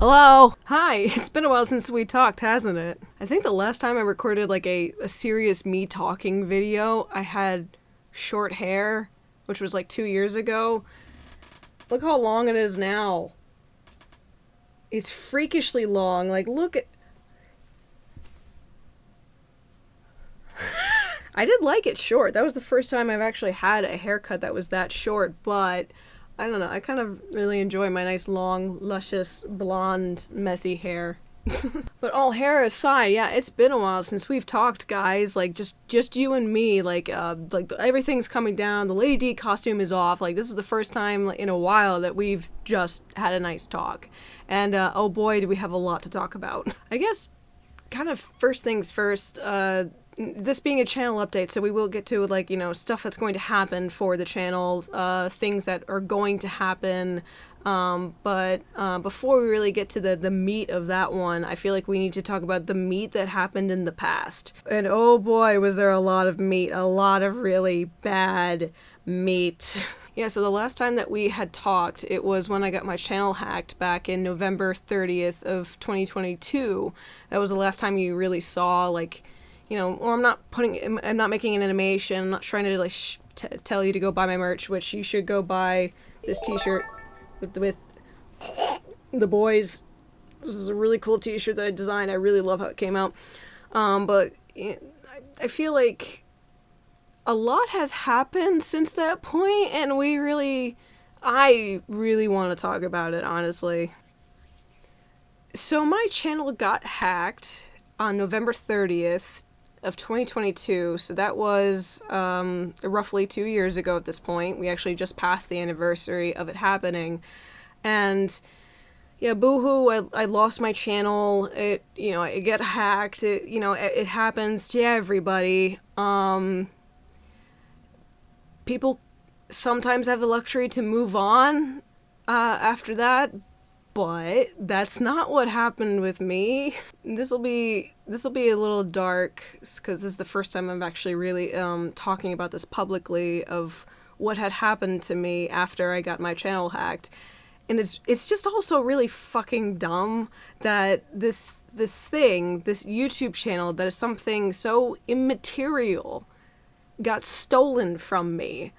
Hello! Hi! It's been a while since we talked, hasn't it? I think the last time I recorded like a serious me talking video, I had short hair, which was like 2 years ago. Look how long it is now. It's freakishly long. Like, look at... I did like it short. That was the first time I've actually had a haircut that was that short, but I don't know. I kind of really enjoy my nice, long, luscious, blonde, messy hair. But all hair aside, yeah, it's been a while since we've talked, guys. Like, just you and me. Like everything's coming down. The Lady D costume is off. Like, this is the first time in a while that we've just had a nice talk. And, oh boy, do we have a lot to talk about. I guess, kind of first things first, this being a channel update, so we will get to, like, stuff that's going to happen for the channel, things that are going to happen, but before we really get to the meat of that one, I feel like we need to talk about the meat that happened in the past. And oh boy, was there a lot of meat, a lot of really bad meat. Yeah, so the last time that we had talked, it was when I got my channel hacked back in November 30th of 2022. That was the last time you really saw, like, or I'm not making an animation. I'm not trying to like tell you to go buy my merch, which you should go buy this t-shirt with the boys. This is a really cool t-shirt that I designed. I really love how it came out. But I feel like a lot has happened since that point, and I really want to talk about it, honestly. So my channel got hacked on November 30th of 2022, so that was roughly 2 years ago at this point. We actually just passed the anniversary of it happening, and yeah, boohoo, I lost my channel. It, I get hacked. It happens to everybody. People sometimes have the luxury to move on after that, but that's not what happened with me. This will be a little dark because this is the first time I'm actually really talking about this publicly, of what had happened to me after I got my channel hacked. And it's just also really fucking dumb that this YouTube channel that is something so immaterial got stolen from me.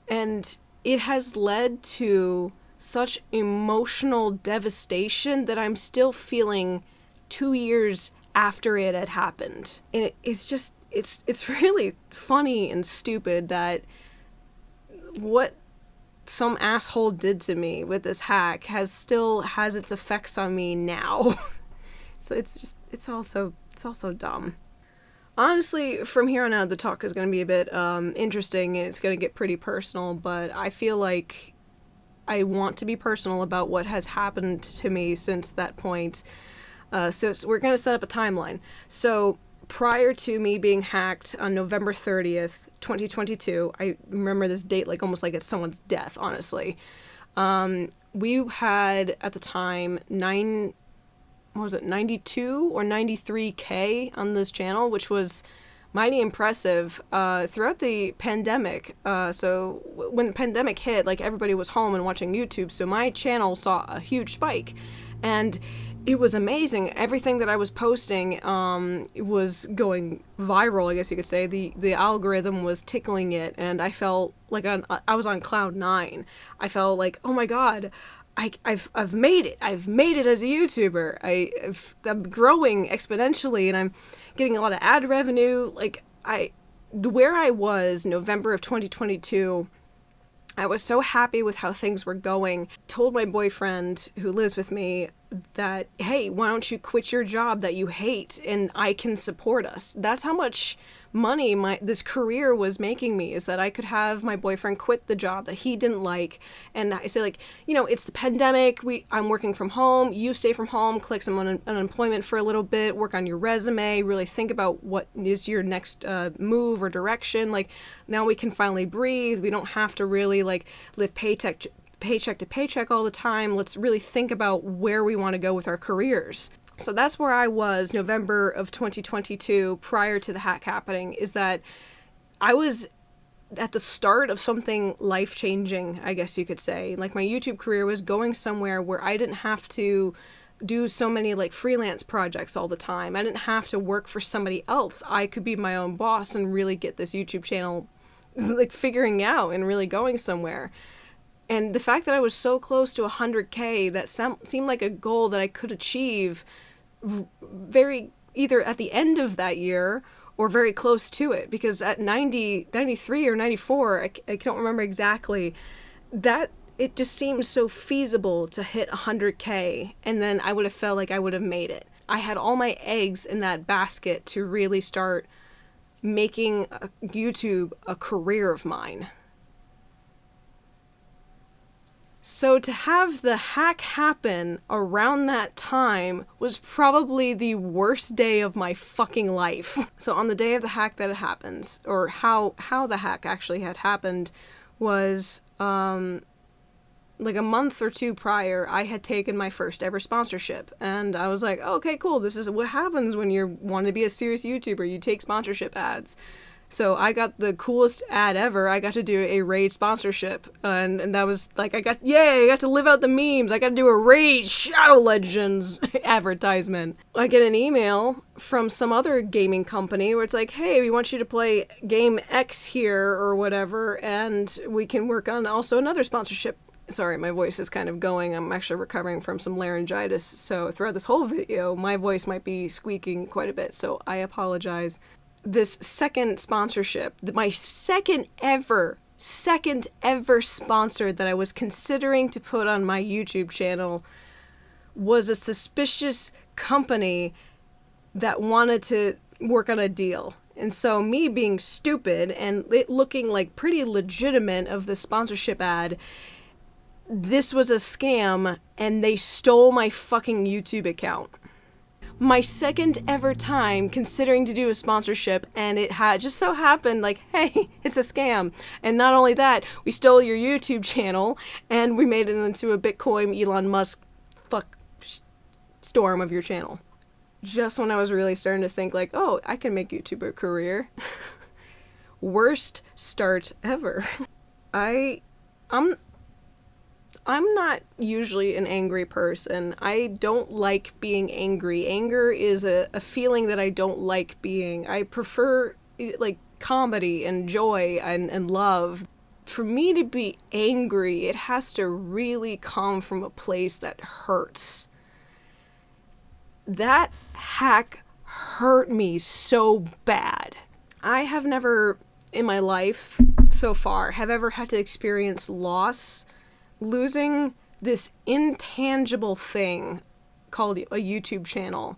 And it has led to such emotional devastation that I'm still feeling 2 years after it had happened. And it's really funny and stupid that what some asshole did to me with this hack still has its effects on me now. So it's also dumb. Honestly, from here on out, the talk is going to be a bit interesting, and it's going to get pretty personal, but I feel like I want to be personal about what has happened to me since that point. So we're going to set up a timeline. So prior to me being hacked on November 30th, 2022, I remember this date like almost like it's someone's death, honestly. We had, at the time, 92 or 93K on this channel, which was mighty impressive throughout the pandemic. So when the pandemic hit, like, everybody was home and watching YouTube, so my channel saw a huge spike, and it was amazing. Everything that I was posting was going viral, I guess you could say. The algorithm was tickling it, and I felt like I was on cloud 9. I felt like, oh my god, I've made it. I've made it as a YouTuber. I'm growing exponentially, and I'm getting a lot of ad revenue. Like, where I was November of 2022, I was so happy with how things were going. Told my boyfriend, who lives with me, that, hey, why don't you quit your job that you hate, and I can support us. That's how much money this career was making me, is that I could have my boyfriend quit the job that he didn't like. And I say, like, it's the pandemic, I'm working from home, you stay from home, collect some unemployment for a little bit, work on your resume, really think about what is your next move or direction. Like, now we can finally breathe. We don't have to really, like, live paycheck to paycheck all the time. Let's really think about where we want to go with our careers. So that's where I was November of 2022 prior to the hack happening, is that I was at the start of something life-changing, I guess you could say. Like, my YouTube career was going somewhere where I didn't have to do so many like freelance projects all the time. I didn't have to work for somebody else. I could be my own boss and really get this YouTube channel like figuring out and really going somewhere. And the fact that I was so close to 100K, that seemed like a goal that I could achieve very either at the end of that year or very close to it, because at 93 or 94, I don't remember exactly, that it just seemed so feasible to hit 100K, and then I would have felt like I would have made it. I had all my eggs in that basket to really start making YouTube a career of mine. So to have the hack happen around that time was probably the worst day of my fucking life. So on the day of the hack that it happens, or how the hack actually had happened, was like a month or two prior, I had taken my first ever sponsorship. And I was like, oh, okay, cool, this is what happens when you want to be a serious YouTuber. You take sponsorship ads. So I got the coolest ad ever. I got to do a Raid sponsorship, and that was like, I got to live out the memes. I got to do a Raid Shadow Legends advertisement. I get an email from some other gaming company where it's like, hey, we want you to play game X here or whatever, and we can work on also another sponsorship. Sorry, my voice is kind of going. I'm actually recovering from some laryngitis, so throughout this whole video, my voice might be squeaking quite a bit, so I apologize. This second sponsorship, my second ever sponsor that I was considering to put on my YouTube channel, was a suspicious company that wanted to work on a deal. And so me being stupid and it looking like pretty legitimate of the sponsorship ad, this was a scam and they stole my fucking YouTube account. My second ever time considering to do a sponsorship, and it had just so happened like, hey, it's a scam. And not only that, we stole your YouTube channel and we made it into a Bitcoin Elon Musk storm of your channel. Just when I was really starting to think like, oh, I can make YouTube a career. Worst start ever. I'm not usually an angry person. I don't like being angry. Anger is a feeling that I don't like being. I prefer like comedy and joy and love. For me to be angry, it has to really come from a place that hurts. That hack hurt me so bad. I have never in my life so far have ever had to experience loss. Losing this intangible thing called a YouTube channel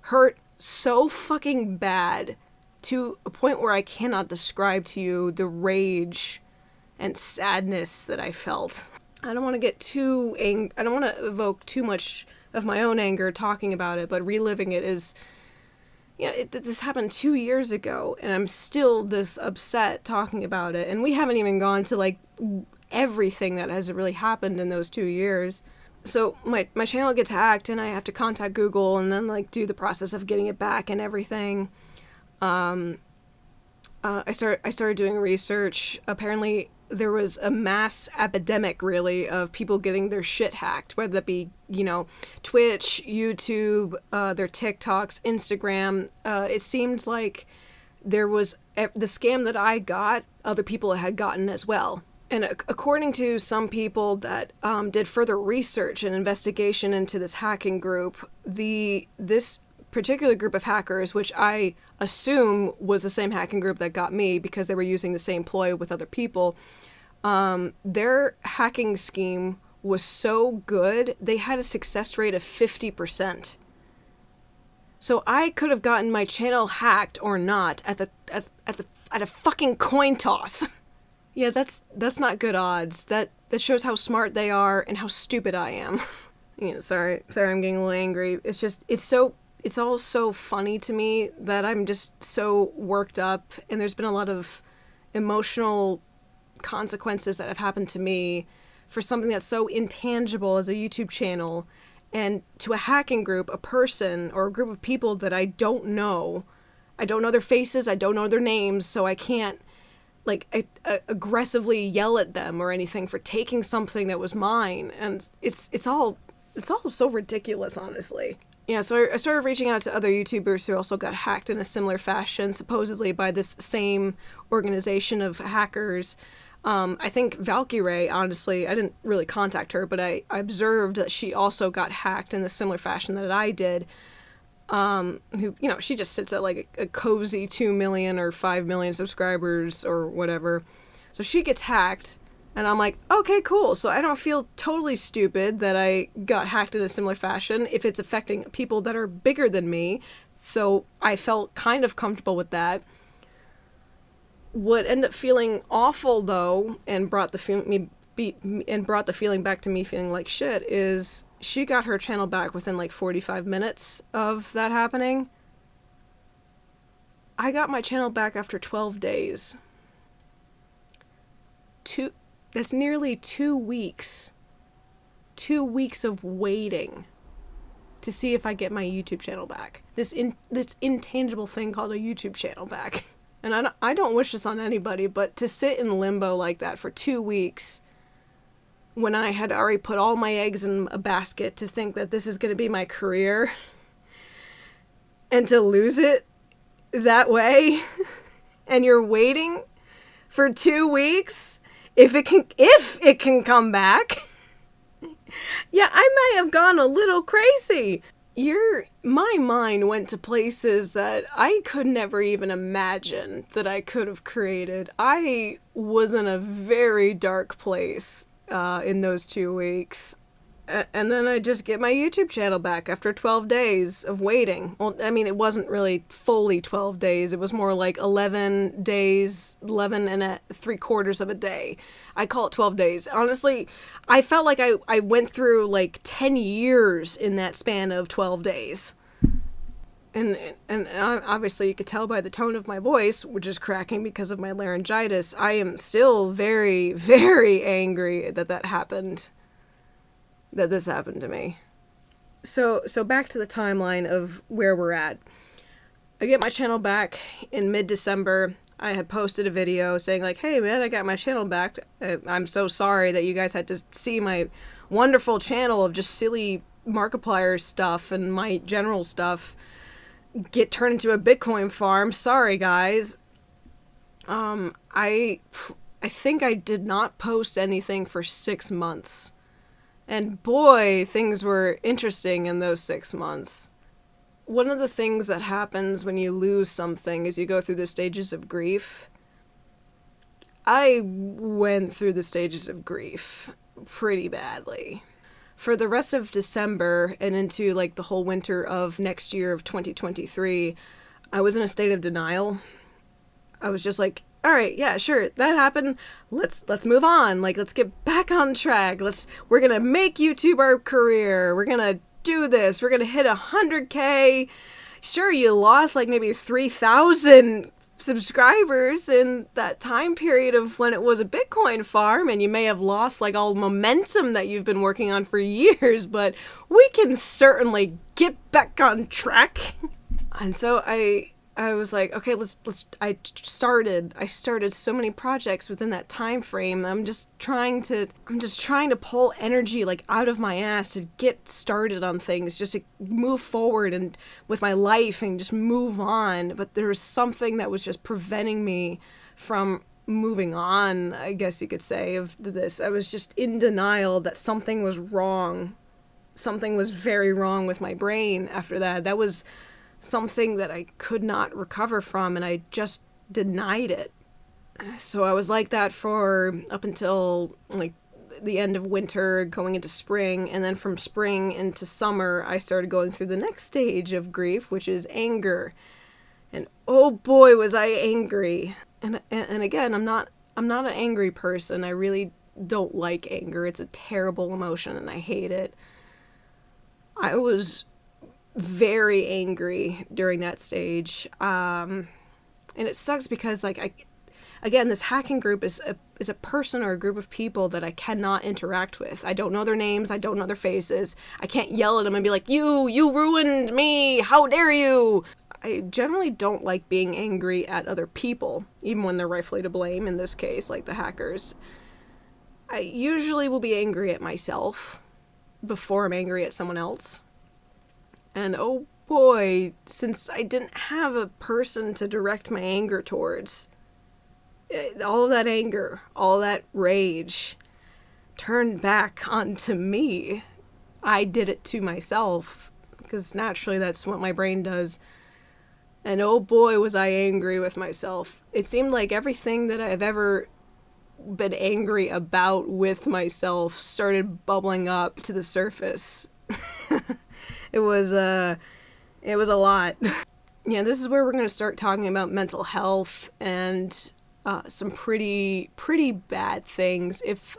hurt so fucking bad to a point where I cannot describe to you the rage and sadness that I felt. I don't want to get I don't want to evoke too much of my own anger talking about it, but reliving it is, this happened 2 years ago and I'm still this upset talking about it, and we haven't even gone to like everything that has really happened in those 2 years. So my channel gets hacked and I have to contact Google and then like do the process of getting it back and everything. I started doing research. Apparently there was a mass epidemic really of people getting their shit hacked, whether that be, Twitch, YouTube, their TikToks, Instagram. It seemed like there was the scam that I got, other people had gotten as well. And according to some people that did further research and investigation into this hacking group, this particular group of hackers, which I assume was the same hacking group that got me because they were using the same ploy with other people, their hacking scheme was so good, they had a success rate of 50%. So I could have gotten my channel hacked or not at a fucking coin toss. Yeah, that's not good odds. That shows how smart they are and how stupid I am. Sorry, I'm getting a little angry. It's just, it's all so funny to me that I'm just so worked up, and there's been a lot of emotional consequences that have happened to me for something that's so intangible as a YouTube channel, and to a hacking group, a person, or a group of people that I don't know. I don't know their faces, I don't know their names, so I can't like aggressively yell at them or anything for taking something that was mine. And it's all so ridiculous, honestly. Yeah, so I started reaching out to other YouTubers who also got hacked in a similar fashion, supposedly by this same organization of hackers. I think Valkyrie, honestly, I didn't really contact her, but I observed that she also got hacked in a similar fashion that I did. Who, you know, she just sits at like a cozy 2 million or 5 million subscribers or whatever. So she gets hacked, and I'm like, okay, cool. So I don't feel totally stupid that I got hacked in a similar fashion if it's affecting people that are bigger than me. So I felt kind of comfortable with that. What ended up feeling awful, though, and brought the feeling back to me feeling like shit is she got her channel back within like 45 minutes of that happening. I got my channel back after 12 days. That's nearly 2 weeks. 2 weeks of waiting to see if I get my YouTube channel back. This intangible thing called a YouTube channel back. And I don't wish this on anybody, but to sit in limbo like that for 2 weeks when I had already put all my eggs in a basket to think that this is going to be my career, and to lose it that way, and you're waiting for 2 weeks, if it can come back, yeah, I may have gone a little crazy. My mind went to places that I could never even imagine that I could have created. I was in a very dark place in those 2 weeks. And then I just get my YouTube channel back after 12 days of waiting. Well, I mean, it wasn't really fully 12 days. It was more like 11 days, 11 and 3/4 of a day. I call it 12 days. Honestly, I felt like I went through like 10 years in that span of 12 days. And obviously you could tell by the tone of my voice, which is cracking because of my laryngitis, I am still very, very angry that happened. That this happened to me. So back to the timeline of where we're at. I get my channel back in mid-December. I had posted a video saying like, hey man, I got my channel back. I'm so sorry that you guys had to see my wonderful channel of just silly Markiplier stuff and my general stuff get turned into a Bitcoin farm. Sorry guys. I think I did not post anything for 6 months. And boy, things were interesting in those 6 months. One of the things that happens when you lose something is you go through the stages of grief. I went through the stages of grief pretty badly. For the rest of December and into like the whole winter of next year of 2023, I was in a state of denial. I was just like, all right, yeah, sure, that happened. Let's move on. Like, let's get back on track. We're gonna make YouTube our career. We're gonna do this. We're gonna hit 100K. Sure, you lost like maybe 3,000 subscribers in that time period of when it was a Bitcoin farm, and you may have lost like all momentum that you've been working on for years, but we can certainly get back on track. And so I was like, okay, I started so many projects within that time frame. I'm just trying to pull energy like out of my ass to get started on things, just to move forward and with my life and just move on. But there was something that was just preventing me from moving on, I guess you could say, of this. I was just in denial that something was wrong. Something was very wrong with my brain after that. That was something that I could not recover from, and I just denied it. So I was like that for up until like the end of winter, going into spring, and then from spring into summer, I started going through the next stage of grief, which is anger. And oh boy, was I angry. And again, I'm not an angry person. I really don't like anger. It's a terrible emotion, and I hate it. I was very angry during that stage, and it sucks because like again, this hacking group is a person or a group of people that I cannot interact with. I don't know their names, I don't know their faces. I can't yell at them and be like, you ruined me, how dare you. I generally don't like being angry at other people, even when they're rightfully to blame, in this case, like the hackers. I usually will be angry at myself before I'm angry at someone else. And oh boy, since I didn't have a person to direct my anger towards, all of that anger, all that rage turned back onto me. I did it to myself, because naturally that's what my brain does. And oh boy, was I angry with myself. It seemed like everything that I've ever been angry about with myself started bubbling up to the surface. It was a lot. Yeah, this is where we're going to start talking about mental health and some pretty bad things. If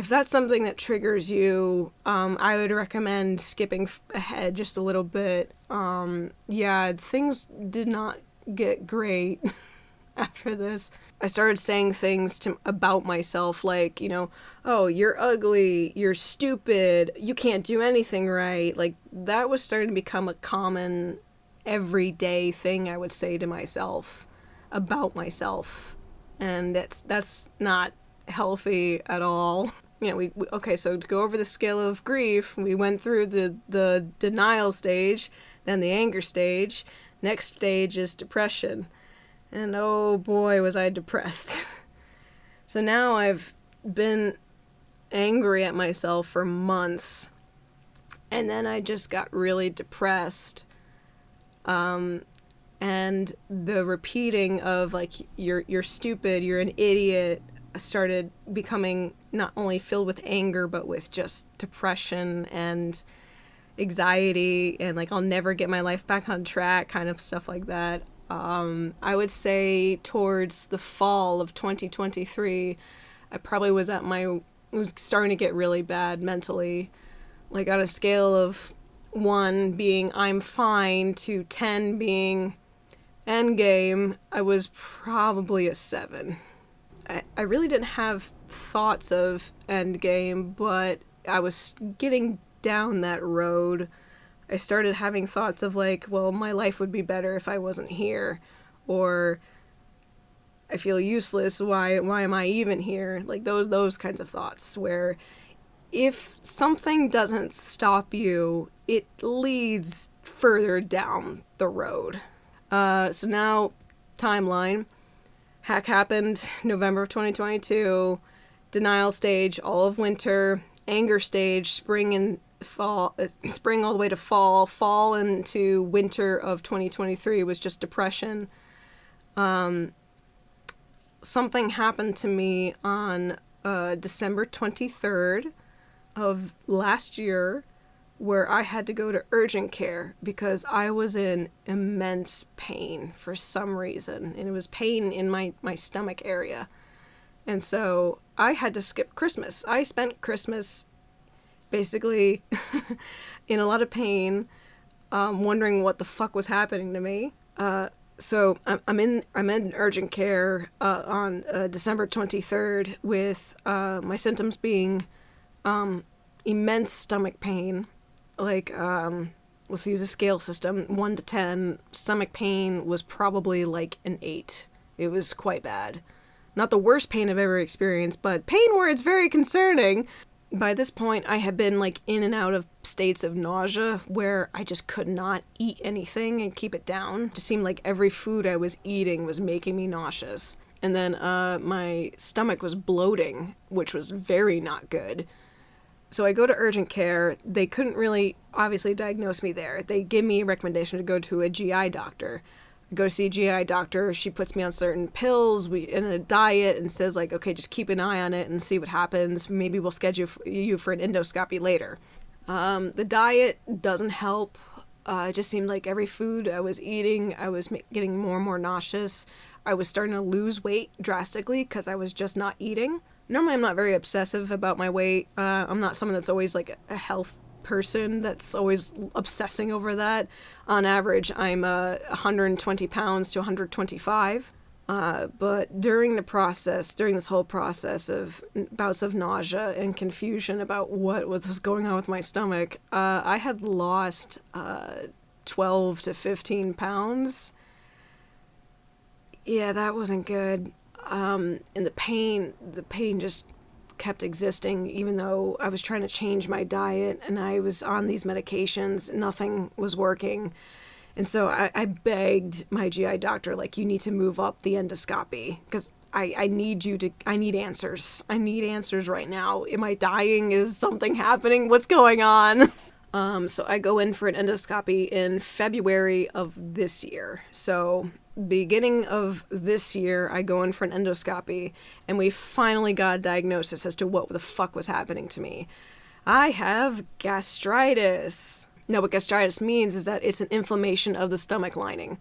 that's something that triggers you, I would recommend skipping ahead just a little bit. Yeah, things did not get great after this. I started saying things about myself like, oh, you're ugly, you're stupid, you can't do anything right. Like, that was starting to become a common, everyday thing I would say to myself about myself. And that's not healthy at all. Okay, so to go over the scale of grief, we went through the denial stage, then the anger stage. Next stage is depression. And oh boy, was I depressed. So now I've been angry at myself for months. And then I just got really depressed. And the repeating of, like, you're stupid, you're an idiot, started becoming not only filled with anger, but with just depression and anxiety and, like, I'll never get my life back on track, kind of stuff like that. I would say towards the fall of 2023, I probably was starting to get really bad mentally. Like, on a scale of 1 being I'm fine to 10 being endgame, I was probably a 7. I really didn't have thoughts of endgame, but I was getting down that road. I started having thoughts of, like, well, my life would be better if I wasn't here, or I feel useless, why am I even here? Like, those kinds of thoughts, where if something doesn't stop you, it leads further down the road. So now, timeline. Hack happened November of 2022, denial stage all of winter, anger stage spring and fall, spring all the way to fall into winter of 2023 was just depression. Something happened to me on December 23rd of last year where I had to go to urgent care because I was in immense pain for some reason, and it was pain in my stomach area. And so I had to skip Christmas. I spent Christmas basically in a lot of pain, wondering what the fuck was happening to me. So I'm in urgent care on December 23rd with my symptoms being immense stomach pain. Like, let's use a scale system, 1 to 10. Stomach pain was probably like an 8. It was quite bad. Not the worst pain I've ever experienced, but pain where it's very concerning. By this point, I had been, like, in and out of states of nausea where I just could not eat anything and keep it down. It just seemed like every food I was eating was making me nauseous. And then my stomach was bloating, which was very not good. So I go to urgent care. They couldn't really obviously diagnose me there. They gave me a recommendation to go to a GI doctor. I go to see a GI doctor. She puts me on certain pills and a diet and says, like, okay, just keep an eye on it and see what happens. Maybe we'll schedule you for an endoscopy later. The diet doesn't help. It just seemed like every food I was eating, I was getting more and more nauseous. I was starting to lose weight drastically because I was just not eating. Normally I'm not very obsessive about my weight. I'm not someone that's always like a health person that's always obsessing over that. On average, I'm 120 pounds to 125. But during this whole process of bouts of nausea and confusion about what was going on with my stomach, I had lost 12 to 15 pounds. Yeah, that wasn't good. And the pain just kept existing, even though I was trying to change my diet and I was on these medications. Nothing was working. And so I begged my GI doctor, like, you need to move up the endoscopy because I need answers. I need answers right now. Am I dying? Is something happening? What's going on? So I go in for an endoscopy in February of this year. So beginning of this year, I go in for an endoscopy, and we finally got a diagnosis as to what the fuck was happening to me. I have gastritis. Now, what gastritis means is that it's an inflammation of the stomach lining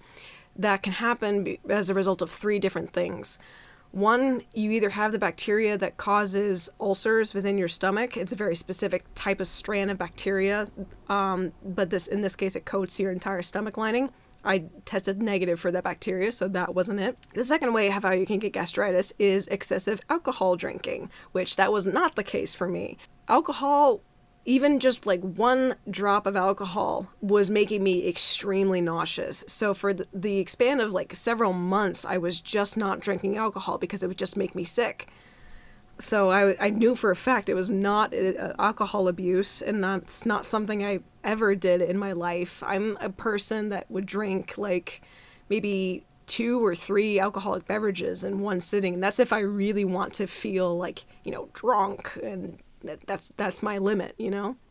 that can happen as a result of 3 different things. One, you either have the bacteria that causes ulcers within your stomach. It's a very specific type of strand of bacteria, but in this case, it coats your entire stomach lining. I tested negative for that bacteria, so that wasn't it. The second way of how you can get gastritis is excessive alcohol drinking, which that was not the case for me. Alcohol, even just like 1 drop of alcohol, was making me extremely nauseous. So for the span of like several months, I was just not drinking alcohol because it would just make me sick. So I knew for a fact it was not alcohol abuse, and that's not something I ever did in my life. I'm a person that would drink like maybe 2 or 3 alcoholic beverages in one sitting, and that's if I really want to feel like, drunk, and that's my limit,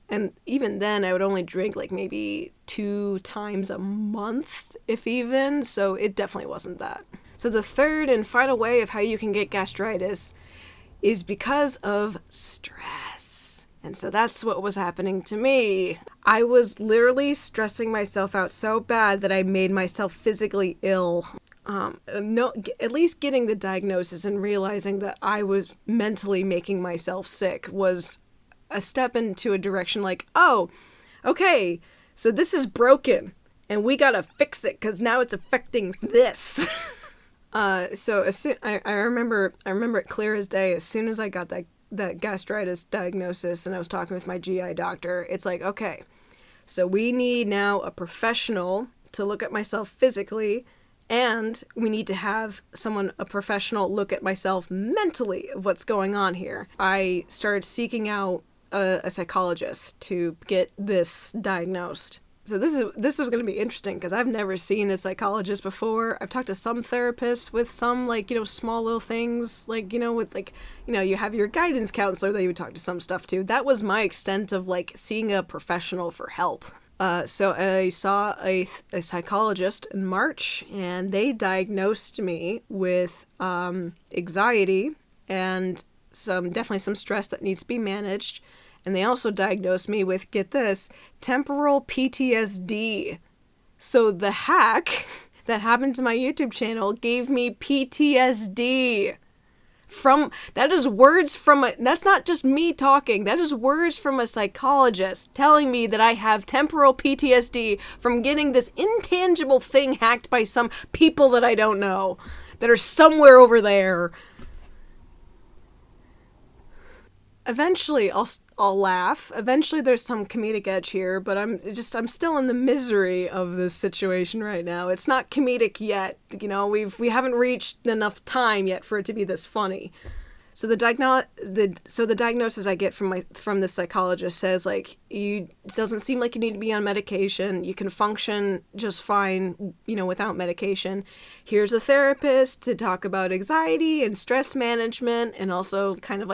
And even then, I would only drink like maybe 2 times a month, if even, so it definitely wasn't that. So the third and final way of how you can get gastritis is because of stress. And so that's what was happening to me. I was literally stressing myself out so bad that I made myself physically ill. At least getting the diagnosis and realizing that I was mentally making myself sick was a step into a direction like, oh, okay, so this is broken and we gotta fix it because now it's affecting this. So I remember it clear as day. As soon as I got that gastritis diagnosis and I was talking with my GI doctor, it's like, okay, so we need now a professional to look at myself physically, and we need to have a professional look at myself mentally of what's going on here. I started seeking out a psychologist to get this diagnosed. So this was going to be interesting because I've never seen a psychologist before. I've talked to some therapists with some small little things you have your guidance counselor that you would talk to some stuff to. That was my extent of seeing a professional for help. So I saw a psychologist in March, and they diagnosed me with anxiety and definitely some stress that needs to be managed. And they also diagnosed me with, get this, temporal PTSD. So the hack that happened to my YouTube channel gave me PTSD. That's not just me talking. That is words from a psychologist telling me that I have temporal PTSD from getting this intangible thing hacked by some people that I don't know, that are somewhere over there. Eventually, I'll laugh. Eventually, there's some comedic edge here, but I'm still in the misery of this situation right now. It's not comedic yet. We haven't reached enough time yet for it to be this funny. So the diagnosis I get from the psychologist says it doesn't seem like you need to be on medication. You can function just fine, without medication. Here's a therapist to talk about anxiety and stress management, and also kind of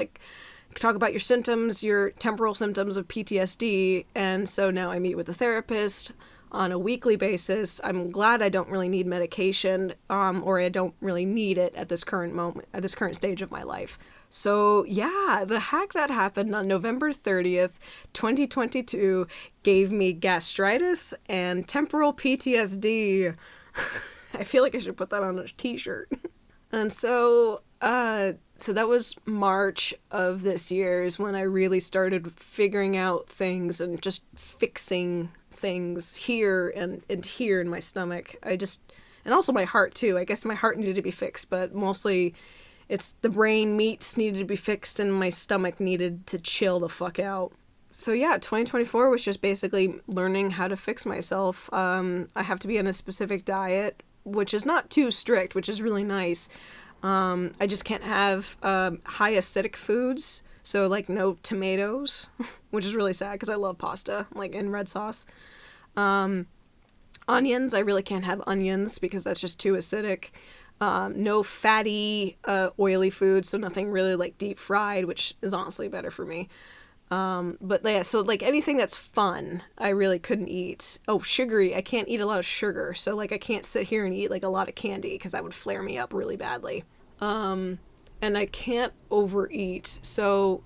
talk about your symptoms, your temporal symptoms of PTSD. And so now I meet with a therapist on a weekly basis. I'm glad I don't really need medication, or I don't really need it at this current moment, at this current stage of my life. So yeah, the hack that happened on November 30th, 2022 gave me gastritis and temporal PTSD. I feel like I should put that on a t-shirt. And so that was March of this year is when I really started figuring out things and just fixing things here and here in my stomach. And also my heart too. I guess my heart needed to be fixed, but mostly it's the brain meats needed to be fixed and my stomach needed to chill the fuck out. So yeah, 2024 was just basically learning how to fix myself. I have to be on a specific diet, which is not too strict, which is really nice. I just can't have high acidic foods, so like no tomatoes, which is really sad because I love pasta, like in red sauce. Onions, I really can't have onions because that's just too acidic. No fatty, oily foods, so nothing really like deep fried, which is honestly better for me. But yeah, so like anything that's fun, I really couldn't eat. Oh, sugary, I can't eat a lot of sugar, so like I can't sit here and eat like a lot of candy because that would flare me up really badly. And I can't overeat. So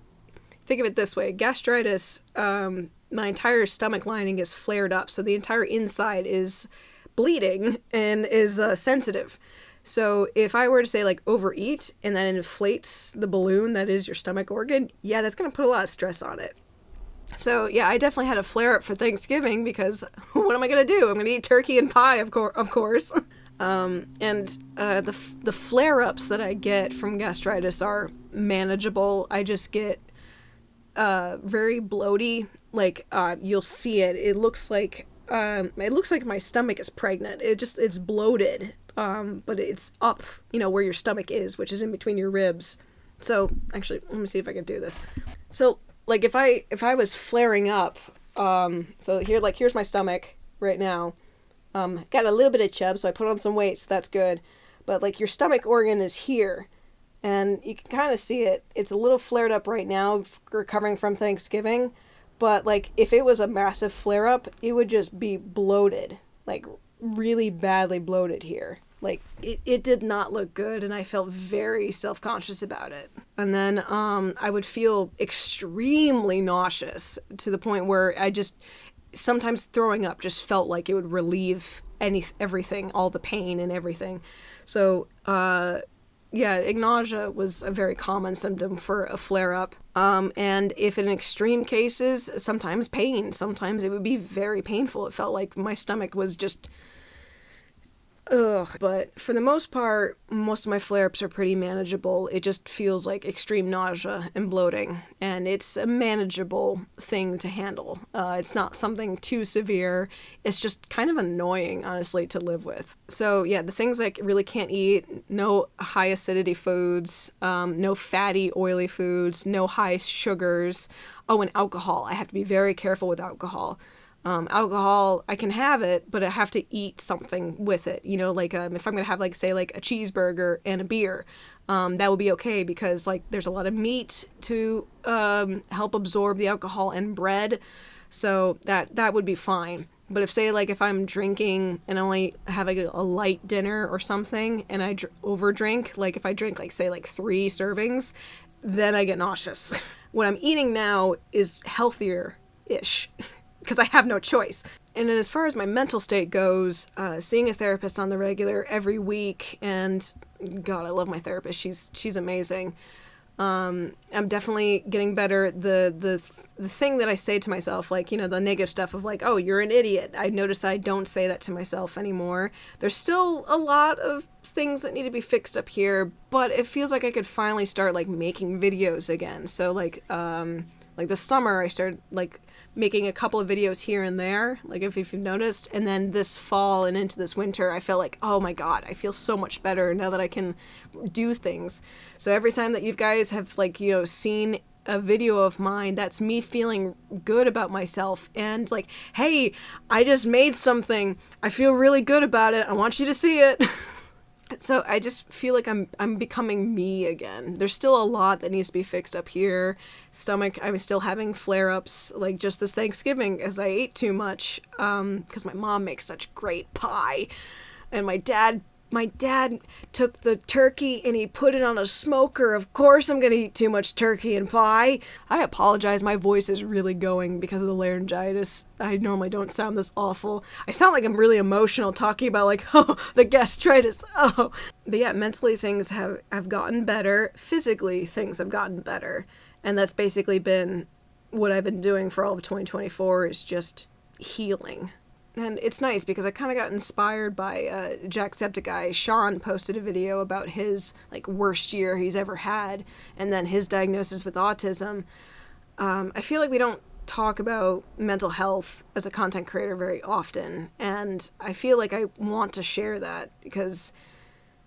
think of it this way: gastritis, my entire stomach lining is flared up, so the entire inside is bleeding and is sensitive. So if I were to say like overeat and that inflates the balloon that is your stomach organ, yeah, that's going to put a lot of stress on it. So yeah, I definitely had a flare up for Thanksgiving because what am I going to do? I'm going to eat turkey and pie, of course. The flare ups that I get from gastritis are manageable. I just get very bloaty. Like you'll see it. It looks like my stomach is pregnant. It's bloated. But it's up, where your stomach is, which is in between your ribs. So actually, let me see if I can do this. So like if I was flaring up, so here's my stomach right now. Got a little bit of chub, so I put on some weight, so that's good. But like your stomach organ is here, and you can kind of see it. It's a little flared up right now, recovering from Thanksgiving. But like if it was a massive flare up, it would just be bloated, like really badly bloated here. Like it did not look good, and I felt very self-conscious about it. And then I would feel extremely nauseous to the point where I just sometimes throwing up just felt like it would relieve everything, all the pain and everything. So nausea was a very common symptom for a flare-up. And if in extreme cases, sometimes pain. Sometimes it would be very painful. It felt like my stomach was just ugh. But for the most part, most of my flare-ups are pretty manageable. It just feels like extreme nausea and bloating, and it's a manageable thing to handle. It's not something too severe. It's just kind of annoying, honestly, to live with. So yeah, the things I really can't eat: no high acidity foods, no fatty, oily foods, no high sugars. Oh, and alcohol. I have to be very careful with alcohol. Alcohol, I can have it, but I have to eat something with it. Like if I'm gonna have like say like a cheeseburger and a beer, that will be okay because like there's a lot of meat to help absorb the alcohol and bread, so that would be fine. But if I'm drinking and only have like a light dinner or something, and I overdrink, like if I drink like say like 3 servings, then I get nauseous. What I'm eating now is healthier-ish. Because I have no choice. And then as far as my mental state goes, seeing a therapist on the regular every week, and God, I love my therapist. She's amazing. I'm definitely getting better. The thing that I say to myself, like, the negative stuff of like, oh, you're an idiot. I noticed that I don't say that to myself anymore. There's still a lot of things that need to be fixed up here, but it feels like I could finally start like making videos again. So like this summer I started like making a couple of videos here and there, like if you've noticed, and then this fall and into this winter I felt like, oh my God, I feel so much better now that I can do things. So every time that you guys have like seen a video of mine, that's me feeling good about myself and like, hey, I just made something, I feel really good about it, I want you to see it. So I just feel like I'm becoming me again. There's still a lot that needs to be fixed up here. Stomach, I'm still having flare-ups, like just this Thanksgiving as I ate too much, because my mom makes such great pie. And my dad took the turkey and he put it on a smoker. Of course I'm gonna eat too much turkey and pie. I apologize, my voice is really going because of the laryngitis. I normally don't sound this awful. I sound like I'm really emotional talking about like, oh, the gastritis, oh. But yeah, mentally things have gotten better. Physically things have gotten better. And that's basically been what I've been doing for all of 2024 is just healing. And it's nice because I kind of got inspired by Jacksepticeye. Sean posted a video about his like worst year he's ever had, and then his diagnosis with autism. I feel like we don't talk about mental health as a content creator very often, and I feel like I want to share that because,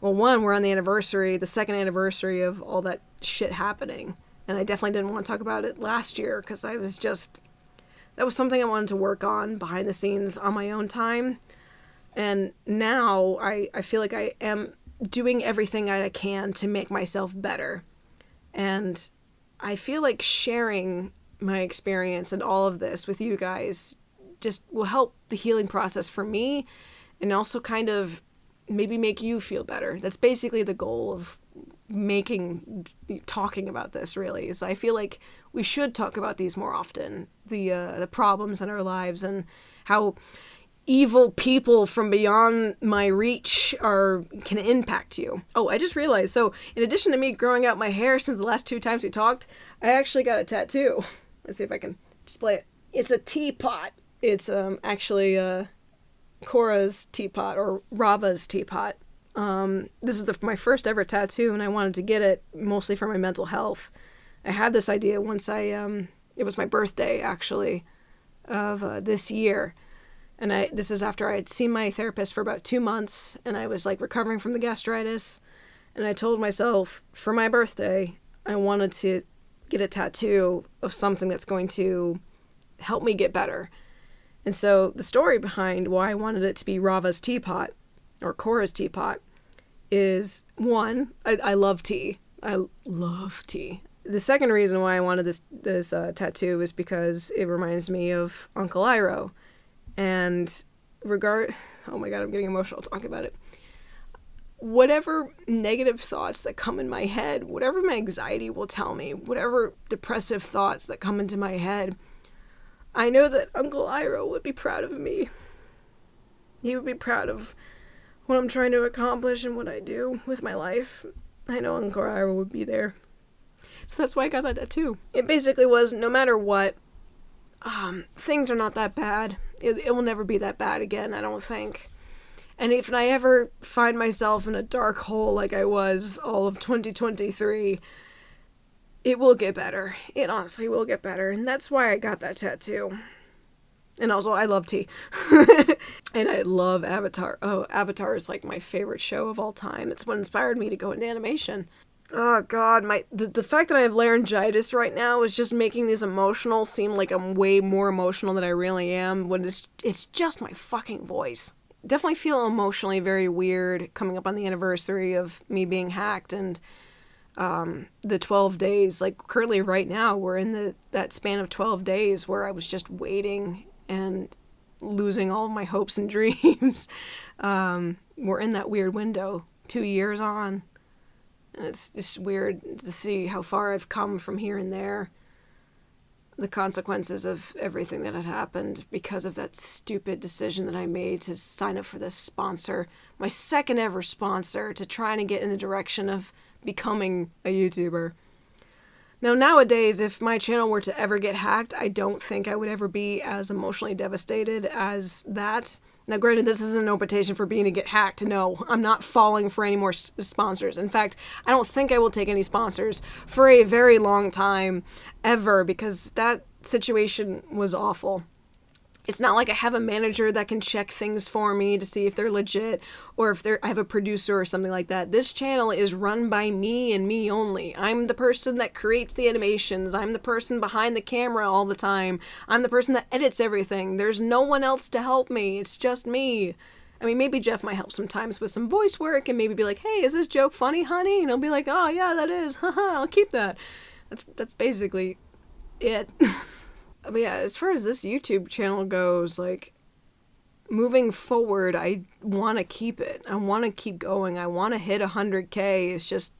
well, one, we're on the second anniversary of all that shit happening, and I definitely didn't want to talk about it last year because that was something I wanted to work on behind the scenes on my own time, and now I feel like I am doing everything I can to make myself better, and I feel like sharing my experience and all of this with you guys just will help the healing process for me and also kind of maybe make you feel better. That's basically the goal of talking about this, really, is I feel like we should talk about these more often, the problems in our lives and how evil people from beyond my reach can impact you. Oh, I just realized, so in addition to me growing out my hair since the last 2 times we talked, I actually got a tattoo. Let's see if I can display it. It's a teapot. It's actually Cora's teapot, or Rava's teapot. This is my first ever tattoo, and I wanted to get it mostly for my mental health. I had this idea once it was my birthday, actually, of this year. And this is after I had seen my therapist for about 2 months, and I was like recovering from the gastritis. And I told myself for my birthday, I wanted to get a tattoo of something that's going to help me get better. And so the story behind why I wanted it to be Rava's teapot, or Cora's teapot, is one, I love tea. I love tea. The second reason why I wanted this tattoo is because it reminds me of Uncle Iroh. And oh my god, I'm getting emotional talking about it. Whatever negative thoughts that come in my head, whatever my anxiety will tell me, whatever depressive thoughts that come into my head, I know that Uncle Iroh would be proud of me. He would be proud of what I'm trying to accomplish and what I do with my life. I know Uncle Iroh would be there. So that's why I got that tattoo. It basically was, no matter what, things are not that bad. It will never be that bad again, I don't think. And if I ever find myself in a dark hole like I was all of 2023, it will get better. It honestly will get better. And that's why I got that tattoo. And also, I love tea. And I love Avatar. Oh, Avatar is like my favorite show of all time. It's what inspired me to go into animation. Oh god, the fact that I have laryngitis right now is just making this emotional seem like I'm way more emotional than I really am, when it's just my fucking voice. Definitely feel emotionally very weird coming up on the anniversary of me being hacked, and the 12 days, like currently right now we're in that span of 12 days where I was just waiting and losing all of my hopes and dreams. We're in that weird window, 2 years on. And it's just weird to see how far I've come from here and there. The consequences of everything that had happened because of that stupid decision that I made to sign up for this sponsor, my second ever sponsor, to try and get in the direction of becoming a YouTuber. Now, nowadays, if my channel were to ever get hacked, I don't think I would ever be as emotionally devastated as that. Now, granted, this isn't an invitation for being to get hacked. No, I'm not falling for any more sponsors. In fact, I don't think I will take any sponsors for a very long time, ever, because that situation was awful. It's not like I have a manager that can check things for me to see if they're legit, or if I have a producer or something like that. This channel is run by me and me only. I'm the person that creates the animations. I'm the person behind the camera all the time. I'm the person that edits everything. There's no one else to help me. It's just me. I mean, maybe Jeff might help sometimes with some voice work and maybe be like, hey, is this joke funny, honey? And I'll be like, oh, yeah, that is. Haha, I'll keep that. That's basically it. But yeah, as far as this YouTube channel goes, like, moving forward, I want to keep it. I want to keep going. I want to hit 100K. It's just,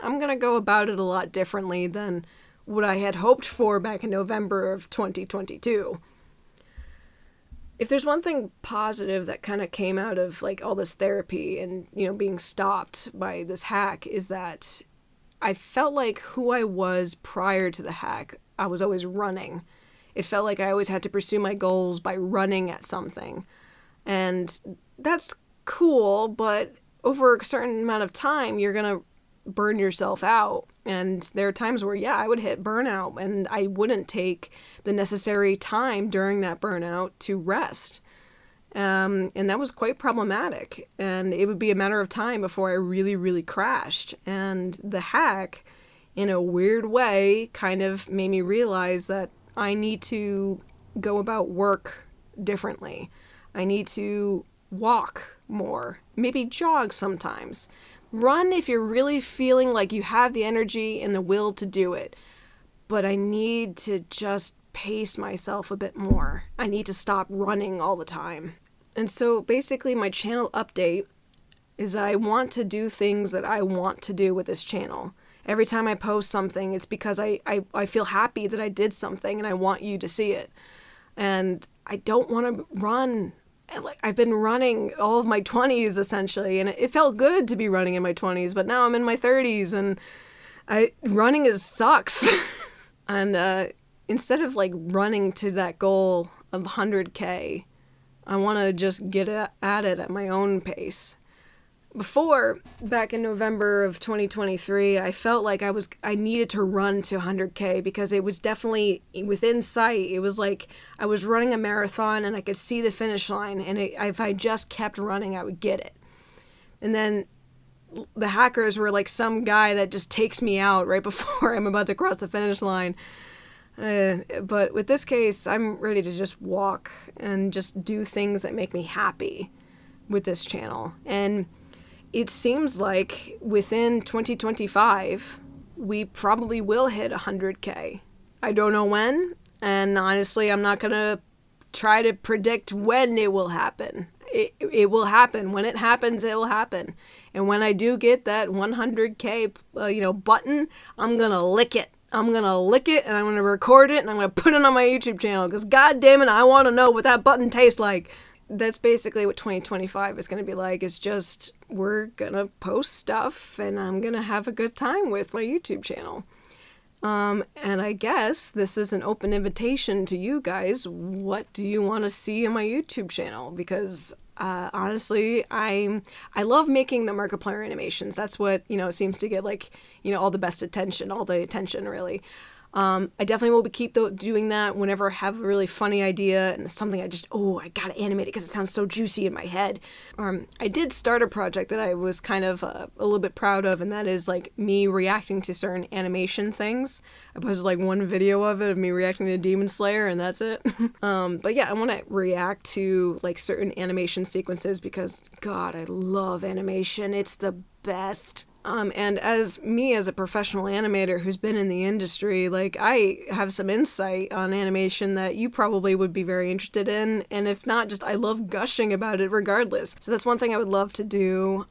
I'm going to go about it a lot differently than what I had hoped for back in November of 2022. If there's one thing positive that kind of came out of, like, all this therapy and, you know, being stopped by this hack, is that I felt like who I was prior to the hack, I was always running. It felt like I always had to pursue my goals by running at something. And that's cool, but over a certain amount of time, you're going to burn yourself out. And there are times where, yeah, I would hit burnout and I wouldn't take the necessary time during that burnout to rest. And that was quite problematic. And it would be a matter of time before I really, really crashed. And the hack, in a weird way, kind of made me realize that I need to go about work differently. I need to walk more, maybe jog sometimes. Run if you're really feeling like you have the energy and the will to do it. But I need to just pace myself a bit more. I need to stop running all the time. And so basically my channel update is I want to do things that I want to do with this channel. Every time I post something, it's because I feel happy that I did something and I want you to see it. And I don't want to run. I've been running all of my 20s essentially, and it felt good to be running in my 20s, but now I'm in my 30s and running sucks. And instead of like running to that goal of 100K, I want to just get at it at my own pace. Before, back in November of 2023, I felt like I needed to run to 100K because it was definitely within sight. It was like I was running a marathon and I could see the finish line, and if I just kept running, I would get it. And then the hackers were like some guy that just takes me out right before I'm about to cross the finish line. But with this case, I'm ready to just walk and just do things that make me happy with this channel. And it seems like within 2025, we probably will hit 100K. I don't know when, and honestly, I'm not going to try to predict when it will happen. It will happen. When it happens, it will happen. And when I do get that 100K button, I'm going to lick it. I'm going to lick it, and I'm going to record it, and I'm going to put it on my YouTube channel, because god damn it, I want to know what that button tastes like. That's basically what 2025 is going to be like. It's just, we're going to post stuff and I'm going to have a good time with my YouTube channel. And I guess this is an open invitation to you guys. What do you want to see in my YouTube channel? Because honestly, I love making the Markiplier animations. That's what, seems to get all the best attention, all the attention really. I definitely will keep doing that whenever I have a really funny idea and something I gotta animate it because it sounds so juicy in my head. I did start a project that I was kind of a little bit proud of, and that is like me reacting to certain animation things. I posted like one video of it of me reacting to Demon Slayer, and that's it. But yeah, I want to react to like certain animation sequences because God, I love animation. It's the best. And as a professional animator who's been in the industry, like I have some insight on animation that you probably would be very interested in. And if not, just I love gushing about it regardless. So that's one thing I would love to do.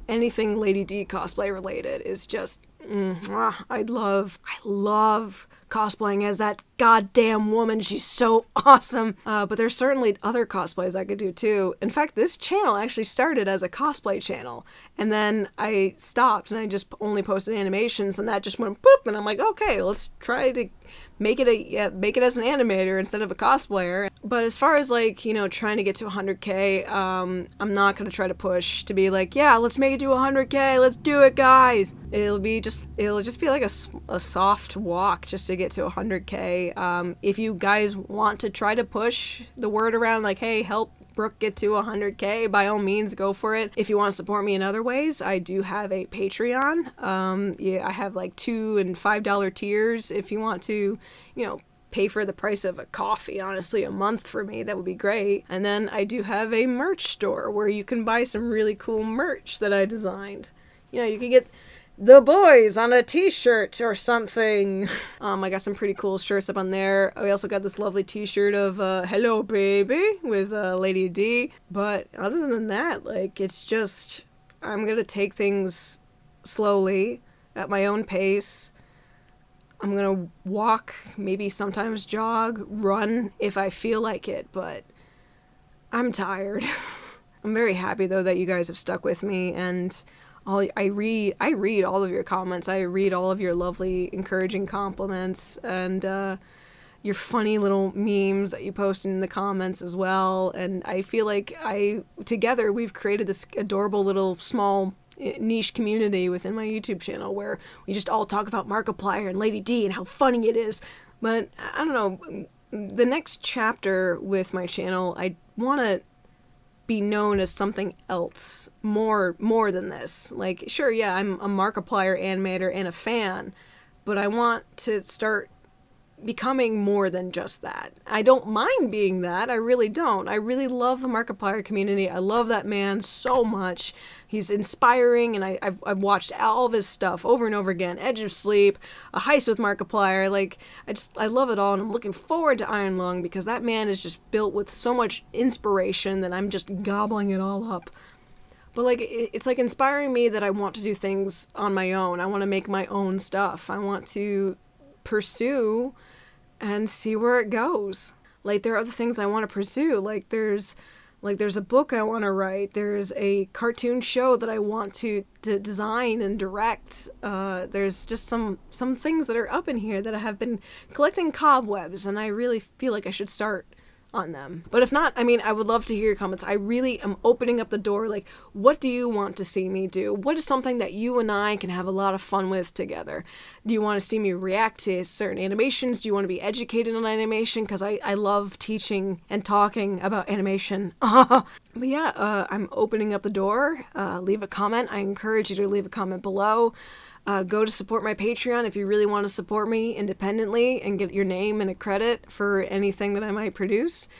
Anything Lady D cosplay related is just, I love cosplaying as that goddamn woman. She's so awesome. But there's certainly other cosplays I could do too. In fact, this channel actually started as a cosplay channel, and then I stopped and I just only posted animations, and that just went boop, and I'm like, okay, let's try to make it as an animator instead of a cosplayer. But as far as trying to get to 100K, I'm not going to try to push to be like, yeah, let's make it to 100K, let's do it, guys. It'll just be like a soft walk just to get to 100K. If you guys want to try to push the word around like, hey, help Brook get to 100K, by all means, go for it. If you want to support me in other ways, I do have a Patreon. I have like $2 and $5 tiers if you want to, pay for the price of a coffee, honestly, a month for me, that would be great. And then I do have a merch store where you can buy some really cool merch that I designed. You can get the boys on a t-shirt or something. I got some pretty cool shirts up on there. We also got this lovely t-shirt of hello baby with Lady D. But other than that, it's just, I'm gonna take things slowly at my own pace. I'm gonna walk, maybe sometimes jog, run if I feel like it, but I'm tired. I'm very happy though that you guys have stuck with me, and I read all of your comments. I read all of your lovely, encouraging compliments and your funny little memes that you post in the comments as well. And I feel like together we've created this adorable little small niche community within my YouTube channel where we just all talk about Markiplier and Lady D and how funny it is. But I don't know, the next chapter with my channel, I want to be known as something else, more than this. Like, sure, yeah, I'm a Markiplier animator and a fan, but I want to start becoming more than just that. I don't mind being that. I really don't. I really love the Markiplier community. I love that man so much. He's inspiring, and I've watched all of his stuff over and over again. Edge of Sleep, A Heist with Markiplier. Like, I love it all, and I'm looking forward to Iron Lung because that man is just built with so much inspiration that I'm just gobbling it all up. But, like, it's, like, inspiring me that I want to do things on my own. I want to make my own stuff. I want to pursue and see where it goes. Like, there are other things I want to pursue. Like, there's a book I want to write. There's a cartoon show that I want to design and direct. There's just some things that are up in here that I have been collecting cobwebs, and I really feel like I should start on them. But if not, I mean, I would love to hear your comments. I really am opening up the door. Like, what do you want to see me do? What is something that you and I can have a lot of fun with together? Do you want to see me react to certain animations? Do you want to be educated on animation? Because I love teaching and talking about animation. But yeah, I'm opening up the door. Leave a comment. I encourage you to leave a comment below. Go to support my Patreon if you really want to support me independently and get your name and a credit for anything that I might produce.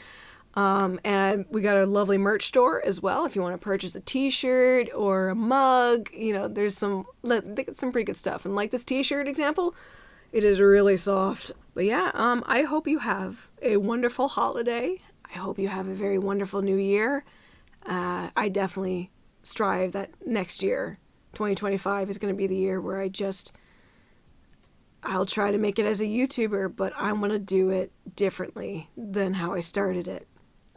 And we got a lovely merch store as well. If you want to purchase a t-shirt or a mug, you know, there's some pretty good stuff. And like this t-shirt example, it is really soft. But yeah, I hope you have a wonderful holiday. I hope you have a very wonderful new year. I definitely strive that next year, 2025 is going to be the year where I'll try to make it as a YouTuber, but I want to do it differently than how I started it.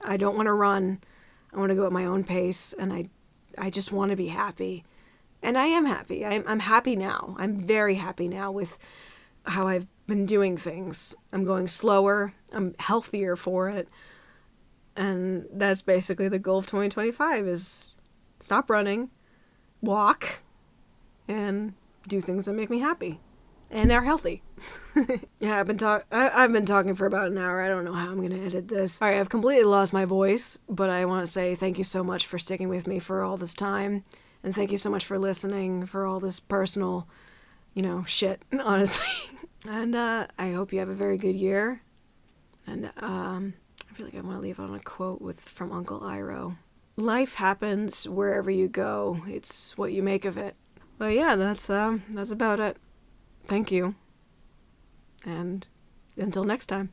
I don't want to run. I want to go at my own pace, and I just want to be happy. And I am happy. I'm happy now. I'm very happy now with how I've been doing things. I'm going slower. I'm healthier for it. And that's basically the goal of 2025 is stop running, walk, and do things that make me happy and are healthy. Yeah, I've been talking for about an hour. I don't know how I'm going to edit this. All right, I've completely lost my voice, but I want to say thank you so much for sticking with me for all this time. And thank you so much for listening, for all this personal, shit, honestly. And I hope you have a very good year. And I feel like I want to leave on a quote from Uncle Iroh. Life happens wherever you go. It's what you make of it. But yeah, that's about it. Thank you. And until next time.